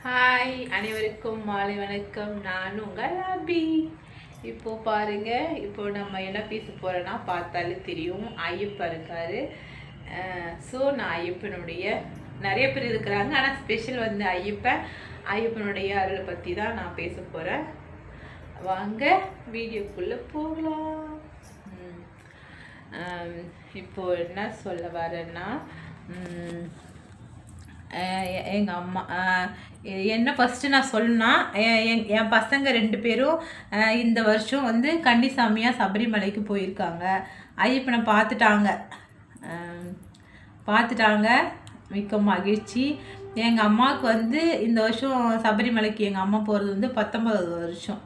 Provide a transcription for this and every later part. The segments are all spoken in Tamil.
ஹாய் அனைவருக்கும் மாலை வணக்கம். நான் உங்கள் அபி. இப்போ பாருங்க, இப்போ நம்ம என்ன பேச போறோம்னா பார்த்தாலே தெரியும், ஐயப்பன் இருக்காரு. ஸோ நான் ஐயப்பனுடைய நிறைய பேர் இருக்கிறாங்க, ஆனால் ஸ்பெஷல் வந்து ஐயப்பனுடைய அருளை பற்றி தான் நான் பேச போகிறேன். வாங்க வீடியோக்குள்ளே போகலாம். இப்போ என்ன சொல்ல வரேன்னா, எங்கள் அம்மா என்ன ஃபஸ்ட்டு நான் சொல்லணும்னா, என் பசங்க 2 பேரும் இந்த வருஷம் வந்து கன்னிசாமியாக சபரிமலைக்கு போயிருக்காங்க. ஐயப்பனை பார்த்துட்டாங்க. மிக்க மகிழ்ச்சி. எங்கள் அம்மாவுக்கு வந்து இந்த வருஷம் சபரிமலைக்கு எங்கள் அம்மா போகிறது வந்து 19வது வருஷம்.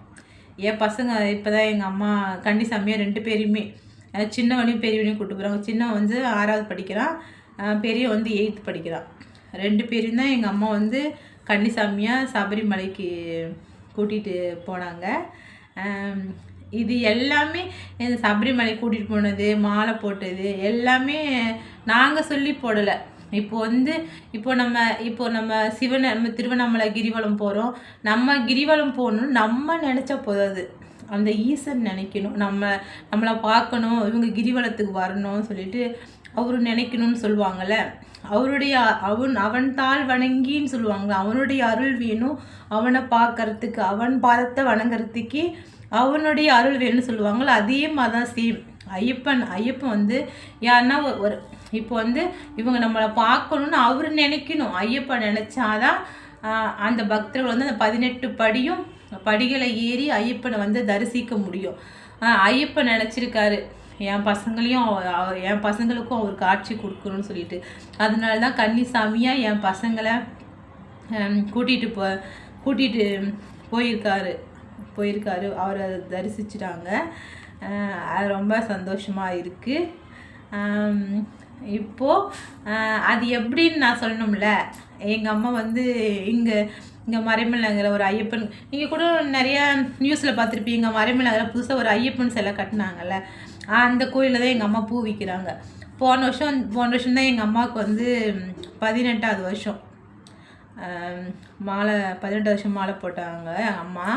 என் பசங்க இப்போ தான் எங்கள் அம்மா கன்னிசாமியாக 2 பேரையுமே, சின்னவனையும் பெரியவனையும் கூப்பிட்டு போகிறாங்க. சின்னவன் வந்து 6வது படிக்கிறான், பெரிய வந்து 8th படிக்கிறான். 2 பேரும் தான் எங்கள் அம்மா வந்து கன்னிசாமியாக சபரிமலைக்கு கூட்டிகிட்டு போனாங்க. இது எல்லாமே இந்த சபரிமலை கூட்டிகிட்டு போனது, மாலை போட்டது எல்லாமே நாங்கள் சொல்லி போடலை. இப்போ நம்ம திருவண்ணாமலை கிரிவலம் போகிறோம். நம்ம கிரிவலம் போகணும்னு நம்ம நினச்சா போதாது, அந்த ஈசன் நினைக்கணும், நம்மளை பார்க்கணும், இவங்க கிரிவலத்துக்கு வரணும்னு சொல்லிட்டு அவரு நினைக்கணும்னு சொல்லுவாங்கள்ல. அவன் தாள் வணங்கின்னு சொல்லுவாங்க. அவனுடைய அருள் வேணும், அவனை பார்க்கறதுக்கு, அவன் பாதத்தை வணங்குறதுக்கு அவனுடைய அருள் வேணும்னு சொல்லுவாங்கள. அதே மாதிரி தான் சேம் ஐயப்பன் வந்து யாருன்னா இப்போ வந்து இவங்க நம்மளை பார்க்கணுன்னு அவர் நினைக்கணும். ஐயப்பன் நினச்சாதான் அந்த பக்தர்கள் வந்து அந்த 18 படிகளை ஏறி ஐயப்பனை வந்து தரிசிக்க முடியும். ஐயப்பன் நினச்சிருக்காரு என் பசங்களுக்கும் அவர் காட்சி கொடுக்கணும்னு சொல்லிட்டு, அதனால தான் கன்னிசாமியாக என் பசங்களை கூட்டிகிட்டு போயிருக்காரு. அவரை தரிசிச்சிட்டாங்க. அது ரொம்ப சந்தோஷமாக இருக்குது. இப்போது அது எப்படின்னு நான் சொல்லணும்ல. எங்கள் அம்மா வந்து இங்கே மறைமல் நகரில் ஒரு ஐயப்பன், நீங்கள் கூட நிறையா நியூஸில் பார்த்துருப்பீங்க, மறைமல் நகரில் புதுசாக ஒரு ஐயப்பன் சிலை கட்டினாங்கல்ல. அந்த கோயிலில் தான் எங்கள் அம்மா பூ விற்கிறாங்க. போன வருஷம் தான் எங்கள் அம்மாவுக்கு வந்து 18வது வருஷம் மாலை 18 வருஷம் மாலை போட்டாங்க எங்கள் அம்மா.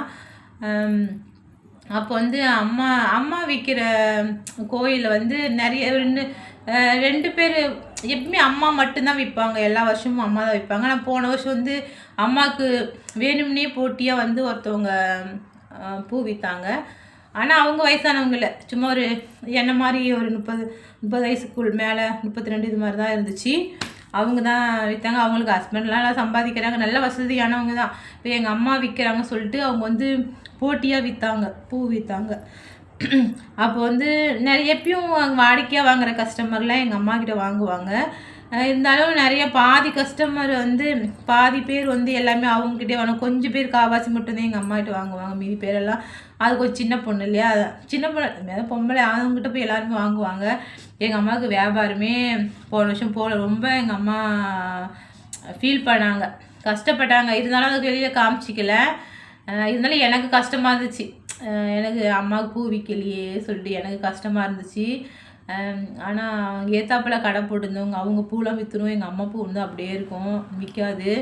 அப்போ வந்து அம்மா விற்கிற கோயிலில் வந்து நிறைய 2 பேர் எப்பவுமே அம்மா மட்டும்தான் விற்பாங்க. எல்லா வருஷமும் அம்மா தான் விற்பாங்க. ஆனால் போன வருஷம் வந்து அம்மாவுக்கு வேணும்னே போட்டியாக வந்து ஒருத்தவங்க பூ விற்றாங்க. ஆனால் அவங்க வயசானவங்க இல்லை, சும்மா ஒரு என்ன மாதிரி ஒரு 30 வயசுக்குள் மேலே 32 இது மாதிரி தான் இருந்துச்சு. அவங்க தான் விற்றாங்க. அவங்களுக்கு ஹஸ்பண்ட்லாம் நல்லா சம்பாதிக்கிறாங்க, நல்ல வசதியானவங்க தான். இப்போ எங்கள் அம்மா விற்கிறாங்க சொல்லிட்டு அவங்க வந்து போட்டியாக பூ விற்றாங்க. அப்போ வந்து எப்பயும் வாடிக்கையாக வாங்குகிற கஸ்டமர்லாம் எங்கள் அம்மா கிட்ட வாங்குவாங்க. இருந்தாலும் பாதி கஸ்டமர் வந்து பாதி பேர் வந்து எல்லாமே அவங்ககிட்டே வாங்க. கொஞ்சம் பேர் காவாசி மட்டும்தான் எங்கள் அம்மா கிட்ட வாங்குவாங்க. மீதி பேரெல்லாம் அது கொஞ்சம் சின்ன பொண்ணு இல்லையா, சின்ன பொண்ணு பொம்பளை, அவங்ககிட்ட போய் எல்லாருமே வாங்குவாங்க. எங்கள் அம்மாவுக்கு வியாபாரமே போன வருஷம் ரொம்ப எங்கள் அம்மா ஃபீல் பண்ணாங்க, கஷ்டப்பட்டாங்க. இருந்தாலும் அதுக்கு வெளியில் காமிச்சிக்கல. இருந்தாலும் எனக்கு கஷ்டமாக இருந்துச்சு. எனக்கு அம்மாவுக்கு பூ விற்கலையே சொல்லிட்டு எனக்கு கஷ்டமாக இருந்துச்சு. ஆனால் அவங்க ஏத்தாப்பில் கடை போட்டிருந்தவங்க அவங்க பூலாம் விற்றுரும், எங்கள் அம்மா பூ வந்து அப்படியே இருக்கும், விற்காது.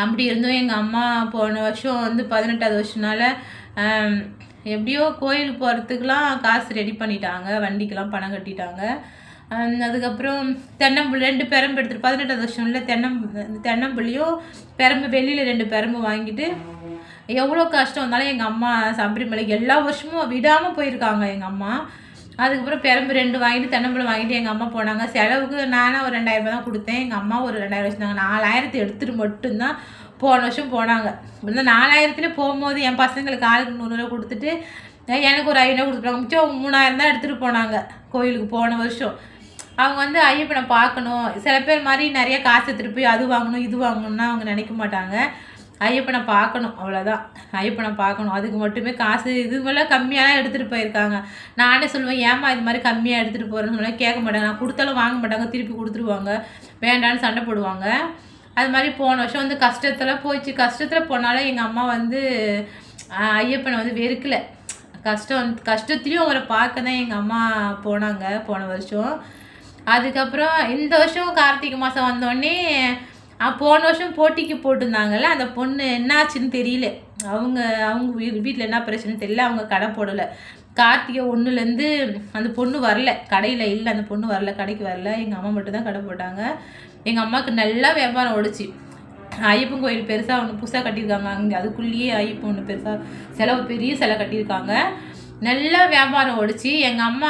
அப்படி இருந்தும் எங்கள் அம்மா போன வருஷம் வந்து 18வது வருஷனால எப்படியோ கோயிலுக்கு போகிறதுக்கெலாம் காசு ரெடி பண்ணிட்டாங்க, வண்டிக்கெலாம் பணம் கட்டிட்டாங்க. அதுக்கப்புறம் தென்னம்புள்ளி 2 பெரம்பு எடுத்துகிட்டு 18வது வருஷம்ல தென்னம்புள்ளியும் பெரம்பு வெளியில் 2 பெரம்பு வாங்கிட்டு எவ்வளோ கஷ்டம் இருந்தாலும் எங்கள் அம்மா சபரிமலைக்கு எல்லா வருஷமும் விடாமல் போயிருக்காங்க எங்கள் அம்மா. அதுக்கப்புறம் பெரம்பு 2 வாங்கிட்டு தென்னம்பழம் வாங்கிட்டு எங்கள் அம்மா போனாங்க. செலவுக்கு நானும் ஒரு 2000 தான் கொடுத்தேன், எங்கள் அம்மா ஒரு 2000 வச்சுருந்தாங்க. 4000 எடுத்துகிட்டு மட்டும்தான் போன வருஷம் போனாங்க. இந்த 4000த்துல போகும்போது என் பசங்களுக்கு ஆளுக்கு 100 ரூபா கொடுத்துட்டு எனக்கு ஒரு 500 கொடுத்துட்டாங்க. மிச்சம் 3000 தான் எடுத்துகிட்டு போனாங்க கோயிலுக்கு போன வருஷம். அவங்க வந்து ஐயப்பனை பார்க்கணும், சில பேர் மாதிரி நிறைய காசு எடுத்துகிட்டு போய் அது வாங்கணும் இது வாங்கணும்னா அவங்க நினைக்க மாட்டாங்க. ஐயப்பனை பார்க்கணும், அவ்வளோதான். ஐயப்பனை பார்க்கணும், அதுக்கு மட்டுமே காசு இதுவெல்லாம் கம்மியாக எடுத்துகிட்டு போயிருக்காங்க. நானே சொல்லுவேன், ஏமா இது மாதிரி கம்மியாக எடுத்துகிட்டு போகிறேன்னு சொல்லுவேன். கேட்க மாட்டாங்க, நான் கொடுத்தாலும் வாங்க மாட்டாங்க, திருப்பி கொடுத்துருவாங்க, வேண்டான்னு சண்டை போடுவாங்க. அது மாதிரி போன வருஷம் வந்து கஷ்டத்தில் போனாலும் எங்கள் அம்மா வந்து ஐயப்பனை வந்து வெறுக்கலை. கஷ்டத்துலேயும் அவரை பார்க்க தான் எங்கள் அம்மா போனாங்க போன வருஷம். அதுக்கப்புறம் இந்த வருஷம் கார்த்திகை மாதம் வந்தோடனே போன வருஷம் போட்டிக்கு போட்டிருந்தாங்கல்ல, அந்த பொண்ணு என்னாச்சுன்னு தெரியல. அவங்க அவங்க வீட்டில் என்ன பிரச்சனை தெரியல, அவங்க கடை போடலை. கார்த்திகை 1லேருந்து அந்த பொண்ணு வரல, கடையில் இல்லை, அந்த பொண்ணு வரல, கடைக்கு வரல. எங்கள் அம்மா மட்டும் தான் கடை போட்டாங்க. எங்கள் அம்மாவுக்கு நல்லா வியாபாரம் ஓடிச்சு. ஐயப்பன் கோயில் பெருசாக ஒன்று புதுசாக கட்டியிருக்காங்க, அங்கே அதுக்குள்ளேயே ஐயப்பன் ஒன்று பெருசாக செலவு, பெரிய செலவு கட்டியிருக்காங்க. நல்லா வியாபாரம் ஓடிச்சு. எங்கள் அம்மா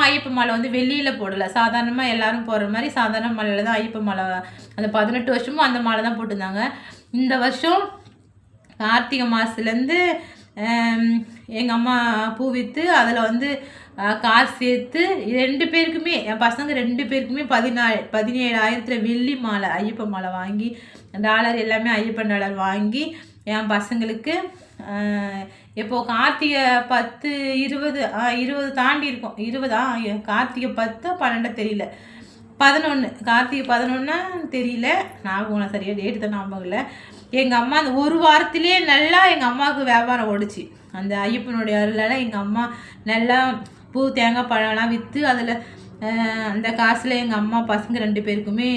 ஐயப்பன் மாலை வந்து வெளியில் போடலை, சாதாரணமாக எல்லோரும் போடுற மாதிரி சாதாரண மாலையில் தான் ஐயப்பன் மாலை, அந்த 18 வருஷமும் அந்த மாலை தான் போட்டிருந்தாங்க. இந்த வருஷம் கார்த்திகை மாதத்துலேருந்து எங்கள் அம்மா பூ விற்று அதில் வந்து காசு சேர்த்து 2 பேருக்குமே, என் பசங்க 2 பேருக்குமே 17,000 வெள்ளி மாலை, ஐயப்பன் மாலை வாங்கி, டாலர் எல்லாமே ஐயப்பன் டாலர் வாங்கி என் பசங்களுக்கு இப்போது கார்த்திகை 10, 20 தாண்டி இருக்கும், 20 கார்த்திகை 10, 12 தெரியல, 11 கார்த்திகை 11 தெரியல, ஞாபகம் சரியாக டேட்டு தான் ஞாபகம் இல்லை. எங்கள் அம்மா அந்த ஒரு வாரத்திலே நல்லா எங்கள் அம்மாவுக்கு வியாபாரம் ஓடிச்சு. அந்த ஐயப்பனுடைய அருளால் எங்கள் அம்மா நல்லா பூ, தேங்காய், பழம்லாம் விற்று அதில் அந்த காசில் எங்கள் அம்மா பசங்க 2 பேருக்குமே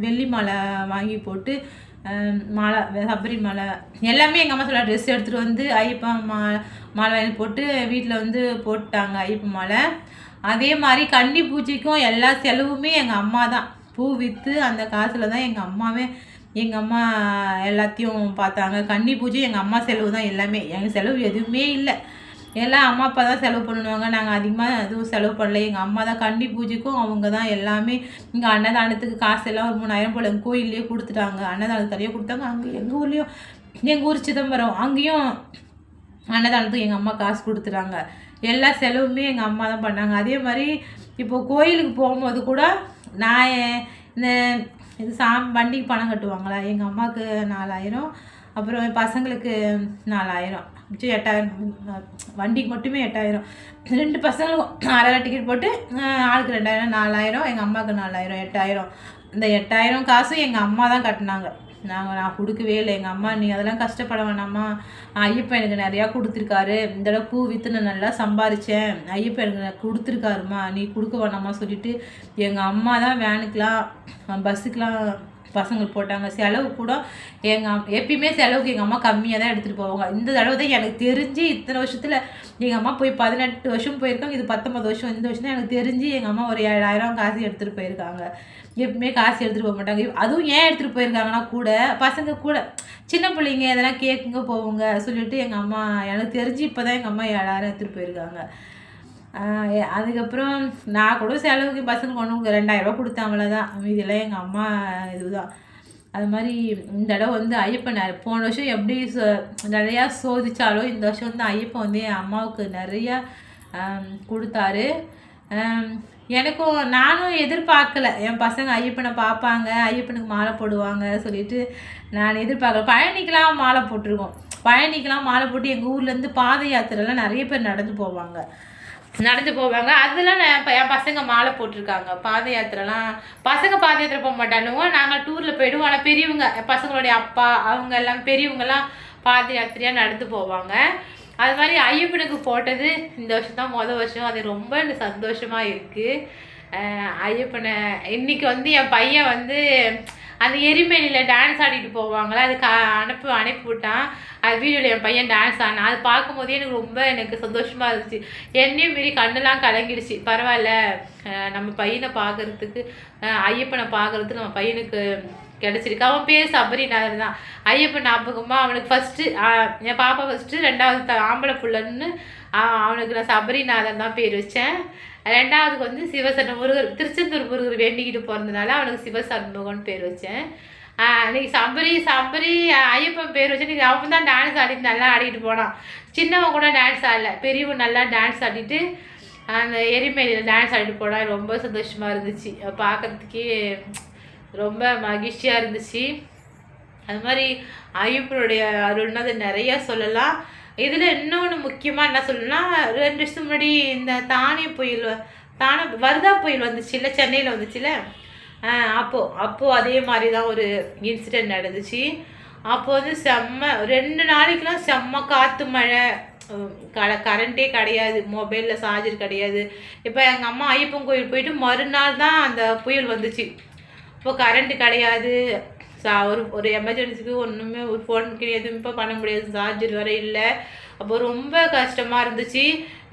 வெள்ளி மாலை வாங்கி போட்டு, மாலை, சபரி மாலை எல்லாமே எங்கள் அம்மா சொல்ல ட்ரெஸ் எடுத்துகிட்டு வந்து ஐயப்பன் மாலை வாங்கி போட்டு வீட்டில் வந்து போட்டாங்க ஐயப்பன் மாலை. அதே மாதிரி கன்னி பூஜைக்கும் எல்லா செலவுமே எங்கள் அம்மா தான். பூ விற்று அந்த காசில் தான் எங்கள் அம்மா எல்லாத்தையும் பார்த்தாங்க. கன்னி பூஜை எங்கள் அம்மா செலவு தான் எல்லாமே, எங்கள் செலவு எதுவுமே இல்லை, எல்லாம் அம்மா அப்பா தான் செலவு பண்ணுவாங்க. நாங்கள் அதிகமாக எதுவும் செலவு பண்ணல, எங்கள் அம்மா தான். கன்னி பூஜைக்கும் அவங்க தான் எல்லாமே. இங்கே அன்னதானத்துக்கு காசெல்லாம் ஒரு 3,000 போல் எங்கள் கோயிலே கொடுத்துட்டாங்க, அன்னதானத்துக்கு தனியாக கொடுத்தாங்க. அங்கே எங்கள் ஊர்லேயும், எங்கள் ஊர் சிதம்பரம், அங்கேயும் அன்னதானத்துக்கு எங்கள் அம்மா காசு கொடுத்துட்டாங்க. எல்லா செலவுமே எங்கள் அம்மா தான் பண்ணாங்க. அதே மாதிரி இப்போது கோயிலுக்கு போகும்போது கூட நான் இந்த இது வண்டிக்கு பணம் கட்டுவாங்களா, எங்கள் அம்மாவுக்கு 4,000, அப்புறம் என் பசங்களுக்கு 4,000, மிச்சம் 8,000, வண்டிக்கு மட்டுமே 8,000. 2 பசங்களுக்கும் 1/2 டிக்கெட் போட்டு ஆளுக்கு 2,000, 4,000, எங்கள் அம்மாவுக்கு 4,000, 8,000. இந்த 8,000 காசும் எங்கள் அம்மா தான் கட்டினாங்க. நான் கொடுக்கவே இல்லை. எங்கள் அம்மா, நீ அதெல்லாம் கஷ்டப்பட வேணாம்மா, ஐயப்பன் எனக்கு நிறையா கொடுத்துருக்காரு, இந்த தடவை பூ விற்று நான் நல்லா சம்பாரித்தேன், ஐயப்பன் எனக்கு கொடுத்துருக்காருமா, நீ கொடுக்க வேணாமா சொல்லிவிட்டு எங்கள் அம்மா தான் வேனுக்கெலாம் பஸ்ஸுக்கெலாம் பசங்களுக்கு போட்டாங்க. செலவு கூட எப்பயுமே செலவுக்கு எங்கள் அம்மா கம்மியாக தான் எடுத்துகிட்டு போவாங்க. இந்த தடவை தான் எனக்கு தெரிஞ்சு இத்தனை வருஷத்தில் எங்கள் அம்மா போய் 18 வருஷம் போயிருக்காங்க, இது 19 வருஷம். இந்த வருஷம் தான் எனக்கு தெரிஞ்சு எங்கள் அம்மா ஒரு 7,000 காசு எடுத்துகிட்டு போயிருக்காங்க. எப்பவுமே காசு எடுத்துகிட்டு போக மாட்டாங்க. அதுவும் ஏன் எடுத்துகிட்டு போயிருக்காங்கன்னா கூட பசங்க கூட சின்ன பிள்ளைங்க எதனா கேட்குங்க போவோங்க சொல்லிவிட்டு எங்கள் அம்மா, எனக்கு தெரிஞ்சு இப்போ தான் எங்கள் அம்மா 7,000 எடுத்துகிட்டு போயிருக்காங்க. அதுக்கப்புறம் நான் கூட செலவுக்கு பசங்க கொண்டு 2,000 கொடுத்தேன், அவ்வளோதான். இதெல்லாம் எங்கள் அம்மா இதுதான். அது மாதிரி இந்த தடவை வந்து ஐயப்பன் போன வருஷம் எப்படி நிறையா சோதித்தாலும் இந்த வருஷம் வந்து ஐயப்பன் வந்து என் அம்மாவுக்கு நிறையா கொடுத்தாரு. நானும் எதிர்பார்க்கல, என் பசங்க ஐயப்பனை பார்ப்பாங்க, ஐயப்பனுக்கு மாலை போடுவாங்க சொல்லிட்டு நான் எதிர்பார்க்கல. பழனிக்கெலாம் மாலை போட்டிருக்கோம், பழனிக்கெலாம் மாலை போட்டு எங்கள் ஊர்லேருந்து பாத யாத்திரைலாம் நிறைய பேர் நடந்து போவாங்க. அதெல்லாம் என் பசங்க மாலை போட்டிருக்காங்க. பாத யாத்திரைலாம் பசங்க பாத யாத்திரை போக மாட்டானுங்க, நாங்கள் டூரில் போய்டுவோம். ஆனால் பெரியவங்க, பசங்களுடைய அப்பா அவங்க எல்லாம் பெரியவங்கெல்லாம் பாத யாத்திரையாக நடந்து போவாங்க. அது மாதிரி ஐயப்பனுக்கு போட்டது இந்த வருஷம் தான் மொதல் வருஷம். அது ரொம்ப சந்தோஷமாக இருக்குது. ஐயப்பனை இன்றைக்கி வந்து என் பையன் வந்து அந்த எரிமேலியில் டான்ஸ் ஆடிட்டு போவாங்களா, அது அனுப்பி விட்டான். அது வீடியோவில் என் பையன் டான்ஸ் ஆடினான். அது பார்க்கும்போதே எனக்கு சந்தோஷமாக இருந்துச்சு. என்னையும் மீறி கண்ணெல்லாம் கலங்கிடுச்சு. பரவாயில்ல, நம்ம பையனை பார்க்குறதுக்கு, ஐயப்பனை பார்க்குறதுக்கு நம்ம பையனுக்கு கிடச்சிருக்கு. அவன் பேர் சபரிநாதன் தான். ஐயப்பன் ஞாபகமாக அவனுக்கு ஃபஸ்ட்டு என் பாப்பா ஃபஸ்ட்டு, 2வது ஆம்பளை பிள்ளைன்னு அவனுக்கு நான் சபரிநாதன் தான் பேர் வச்சேன். 2வதுக்கு வந்து சிவசரண முருகர், திருச்செந்தூர் முருகர் வேண்டிக்கிட்டு பிறந்தனால அவனுக்கு சிவசண்முகன் பேர் வச்சேன். அன்றைக்கி சபரி ஐயப்பன் பேர் வச்சு இன்றைக்கி அவன் தான் டான்ஸ் ஆடிட்டு நல்லா ஆடிட்டு போனான். சின்னவன் கூட டான்ஸ் ஆடலை, பெரியவன் நல்லா டான்ஸ் ஆடிட்டு அந்த எரிமேலியில் டான்ஸ் ஆடிட்டு போனான். ரொம்ப சந்தோஷமாக இருந்துச்சு, பார்க்குறதுக்கே ரொம்ப மகிழ்ச்சியாக இருந்துச்சு. அது மாதிரி ஐயப்பனுடைய அருள்னா அது நிறையா சொல்லலாம். இதில் இன்னொன்று முக்கியமாக என்ன சொல்லணும்னா, 2 வருஷத்துக்கு முன்னாடி இந்த வர்தா புயல் வந்துச்சுல்ல, சென்னையில் வந்துச்சுல்ல, அப்போது அதே மாதிரி தான் ஒரு இன்சிடெண்ட் நடந்துச்சு. அப்போது வந்து 2 நாளைக்கெலாம் செம்ம காற்று மழை, கரண்ட்டே கிடையாது, மொபைலில் சார்ஜர் கிடையாது. இப்போ எங்கள் அம்மா ஐயப்பன் கோயில் போயிட்டு மறுநாள் தான் அந்த புயல் வந்துச்சு. இப்போ கரண்ட்டு கிடையாது, ஒரு எமர்ஜென்சிக்கு ஒன்றுமே ஒரு ஃபோனுக்கு எதுவுமே பண்ண முடியாது, சார்ஜர் வேறு இல்லை. அப்போ ரொம்ப கஷ்டமாக இருந்துச்சு.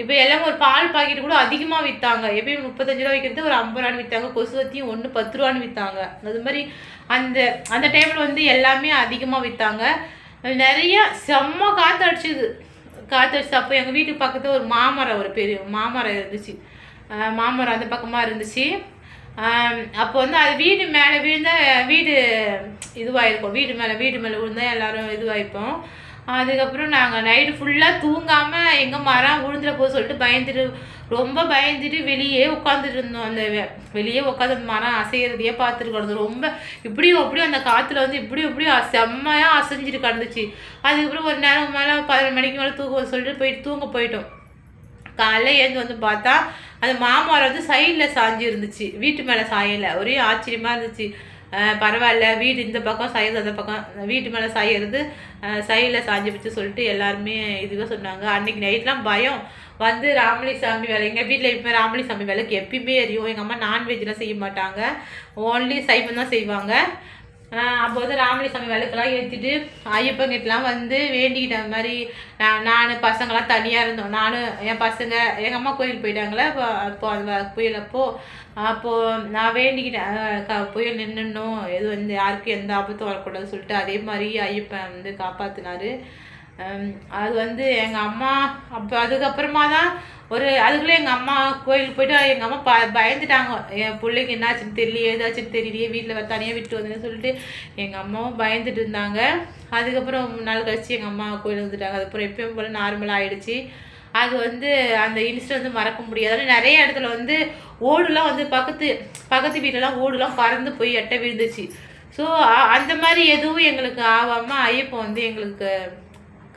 இப்போ எல்லாம் ஒரு பால் பாக்கெட் கூட அதிகமாக விற்றாங்க. எப்பயும் 35 ரூபா விற்கிறது ஒரு 50 ரூபான்னு விற்றாங்க. கொசுவத்தியும் ஒன்று 10 ரூபான்னு விற்றாங்க. அது மாதிரி அந்த அந்த டைமில் வந்து எல்லாமே அதிகமாக விற்றாங்க. நிறைய செம்ம காற்றடிச்சிது. காற்றடிச்சு அப்போ எங்கள் வீட்டுக்கு பக்கத்தில் ஒரு மாமரம், ஒரு பெரிய மாமரம் இருந்துச்சு. மாமரம் அந்த பக்கமாக இருந்துச்சு. அப்போ வந்து அது வீடு மேலே விழுந்தால் வீடு இதுவாகிருக்கும். வீடு மேலே விழுந்தால் எல்லோரும் இதுவாகிப்போம். அதுக்கப்புறம் நாங்கள் நைட்டு ஃபுல்லாக தூங்காமல் எங்கே மரம் விழுந்துட போக சொல்லிட்டு ரொம்ப பயந்துட்டு வெளியே உட்காந்துட்டு இருந்தோம். அந்த வெளியே உட்காந்து மரம் அசைகிறதையே பார்த்துட்டு கிடந்தோம். ரொம்ப இப்படியும் அப்படியும் அந்த காற்றுல வந்து இப்படியும் செம்மையாக அசைஞ்சிட்டு கிடந்துச்சு. அதுக்கப்புறம் ஒரு நேரம் மேலே 11 மணிக்கு மேலே சொல்லிட்டு தூங்க போயிட்டோம். காலைல எழுந்து வந்து பார்த்தா அந்த மாமரம் வந்து சைடில் சாஞ்சி இருந்துச்சு, வீட்டு மேலே சாயலை. ஒரே ஆச்சரியமாக இருந்துச்சு. பரவாயில்ல, வீடு இந்த பக்கம் சாயிறது, அந்த பக்கம் வீட்டு மேலே சாயிறது, சைடில் சாஞ்சி வச்சு சொல்லிட்டு எல்லாருமே இதுவாக சொன்னாங்க. அன்றைக்கி நைட்லாம் பயம் வந்து ராமலி சாமி வேலை. எங்கள் வீட்டில் எப்பவுமே ராமலி சாமி வேலைக்கு எப்பயுமே எரியும். எங்கள் அம்மா நான்வெஜ்லாம் செய்ய மாட்டாங்க, ஓன்லி சைவம் தான் செய்வாங்க. அப்போ வந்து ராமலி சாமி விளக்கெல்லாம் ஏற்றிட்டு ஐயப்பங்கிட்டலாம் வந்து வேண்டிக்கிட்ட மாதிரி நான் பசங்களாம் தனியாக இருந்தோம். நானும் என் பசங்க எங்கள் அம்மா கோயில் போயிட்டாங்களே. அப்போ அந்த புயல் அப்போது நான் வேண்டிக்கிட்டேன், புயல் நின்றுணும், எது வந்து யாருக்கும் எந்த ஆபத்தும் வரக்கூடாதுன்னு சொல்லிட்டு. அதே மாதிரி ஐயப்பன் வந்து காப்பாற்றினார். அது வந்து எங்கள் அம்மா அதுக்கப்புறமா தான் அதுக்குள்ளே எங்கள் அம்மா கோயிலுக்கு போய்ட்டு எங்கள் அம்மா பயந்துட்டாங்க. என் பிள்ளைக்கு என்னாச்சுன்னு தெரியலையே, ஏதாச்சும் தெரியலையே, வீட்டில் தனியாக விட்டு வந்தேன்னு சொல்லிட்டு எங்கள் அம்மாவும் பயந்துட்டு இருந்தாங்க. அதுக்கப்புறம் 3 நாள் கழிச்சு எங்கள் அம்மா கோயில் வந்துட்டாங்க. அதுக்கப்புறம் எப்பயும் போல் நார்மலாக ஆகிடுச்சு. அது வந்து அந்த இன்சிடென்ட் வந்து மறக்க முடியாது. நிறைய இடத்துல வந்து ஓடுலாம் வந்து பக்கத்து வீட்டிலலாம் ஓடுலாம் பறந்து போய் எட்ட விழுந்துச்சு. ஸோ அந்த மாதிரி எதுவும் எங்களுக்கு ஆகாமல் ஐயப்பன் வந்து எங்களுக்கு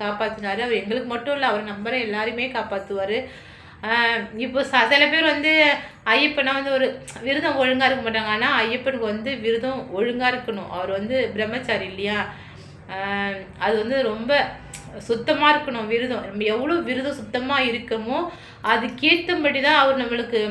காப்பாற்றினார். அவர் எங்களுக்கு மட்டும் இல்லை, அவர் நம்புற எல்லாருமே காப்பாற்றுவார். இப்போ சில பேர் வந்து ஐயப்பனா வந்து ஒரு விரதம் ஒழுங்காக இருக்க மாட்டாங்க. ஆனால் ஐயப்பனுக்கு வந்து விரதம் ஒழுங்காக இருக்கணும். அவர் வந்து பிரம்மச்சாரி இல்லையா, அது வந்து ரொம்ப சுத்தமாக இருக்கணும் விரதம். நம்ம எவ்வளோ விரதம் சுத்தமாக இருக்கமோ அதுக்கேற்றபடி தான் அவர் நம்மளுக்கு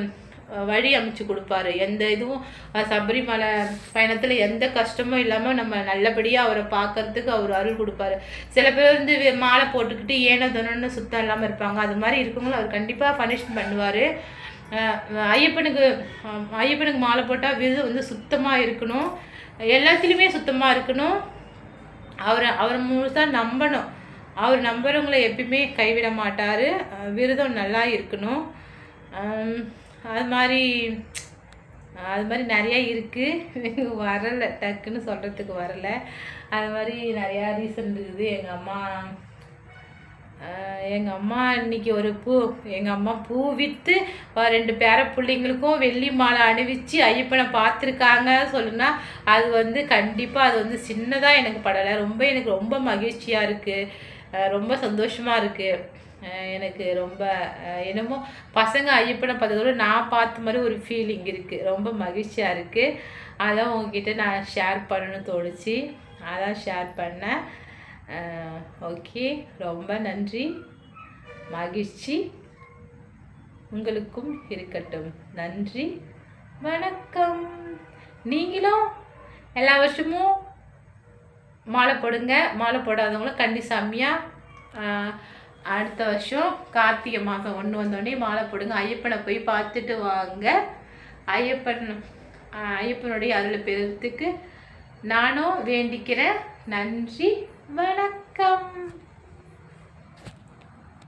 வழி அமைச்சு கொடுப்பாரு. எந்த இதுவும் சபரிமலை பயணத்தில் எந்த கஷ்டமும் இல்லாமல் நம்ம நல்லபடியாக அவரை பார்க்கறதுக்கு அவர் அருள் கொடுப்பாரு. சில பேர் வந்து மாலை போட்டுக்கிட்டு ஏனதனன்னு சுத்தம் இல்லாமல் இருப்பாங்க. அது மாதிரி இருக்கவங்களும் அவர் கண்டிப்பாக பனிஷ் பண்ணுவார். ஐயப்பனுக்கு மாலை போட்டால் விரதம் வந்து சுத்தமாக இருக்கணும், எல்லாத்துலேயுமே சுத்தமாக இருக்கணும். அவரை முழுசாக நம்பணும். அவர் நம்புறவங்களை எப்பயுமே கைவிட மாட்டார். விரதம் நல்லா இருக்கணும். அது மாதிரி நிறையா இருக்குது, வரலை, டக்குன்னு சொல்கிறதுக்கு வரலை. அது மாதிரி நிறையா ரீசன் இருக்குது. எங்கள் அம்மா இன்றைக்கி எங்கள் அம்மா பூ விற்று 2 பேர பிள்ளைங்களுக்கும் வெள்ளி மாலை அணிவிச்சு ஐயப்பனை பார்த்துருக்காங்க சொல்லுன்னா அது வந்து கண்டிப்பாக அது வந்து சின்னதாக எனக்கு படலை. எனக்கு ரொம்ப மகிழ்ச்சியாக இருக்குது, ரொம்ப சந்தோஷமாக இருக்குது. எனக்கு ரொம்ப என்னமோ பசங்க ஐயப்பனை பார்த்ததோட நான் பார்த்த மாதிரி ஒரு ஃபீலிங் இருக்குது, ரொம்ப மகிழ்ச்சியாக இருக்குது. அதான் உங்ககிட்ட நான் ஷேர் பண்ணணும்னு தோணுச்சு, அதான் ஷேர் பண்ணேன். ஓகே, ரொம்ப நன்றி, மகிழ்ச்சி உங்களுக்கும் இருக்கட்டும். நன்றி, வணக்கம். நீங்களும் எல்லா வருஷமும் மாலை போடுங்க. மாலை போடாதவங்களும் கண்டிப்பாக அடுத்த வருஷம் கார்த்திகை மாதம் 1 வந்தோடனே மாலை போடுங்க. ஐயப்பனை போய் பார்த்துட்டு வாங்க. ஐயப்பனுடைய அருளை பெறுறதுக்கு நானும் வேண்டிக்கிறேன். நன்றி, வணக்கம்.